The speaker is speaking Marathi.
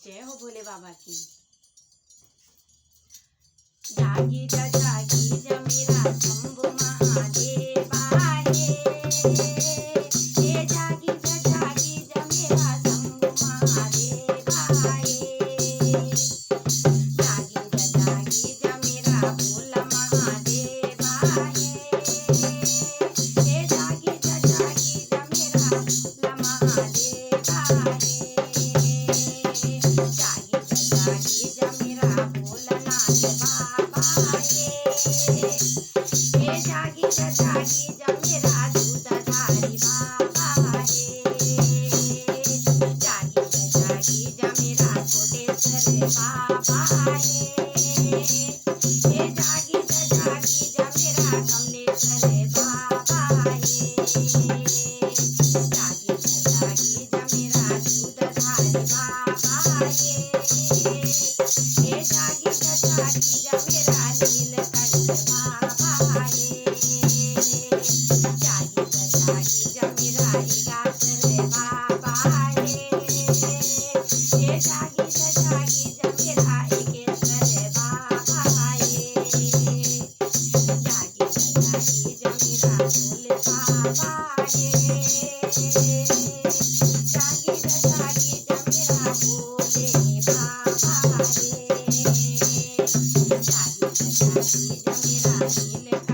जय हो भोले बाबा की। जागी जा मेरा शंभु महादेवा हे। हे जागी जा मेरा शंभु महादेवा हे। जागी जा मेरा भोला महादेवा हे। हे जागी जा मेरा भोला महादेवा हे। जागी जा मेरा भोलानाथ बाबा हे। हे जागी जा मेरा दूधधारी बाबा हे। जागी जा मेरा कोटेश्वर बाबा हे। हे जागी जा मेरा कमलेश्वर बाबा हे। जागी जा मेरा दूधधारी बाबा हे। हे जागी जा मेरा नीलकंठ बाबा हे। जागी जा मेरा ईगासर बाबा हे। हे जागी जा मेरा एकेश्वर बाबा हे। जागी जा मेरा भोले बाबा हे। जागी जा मेरा भोले बाबा हे। जागी जा मेरा नीलकंठ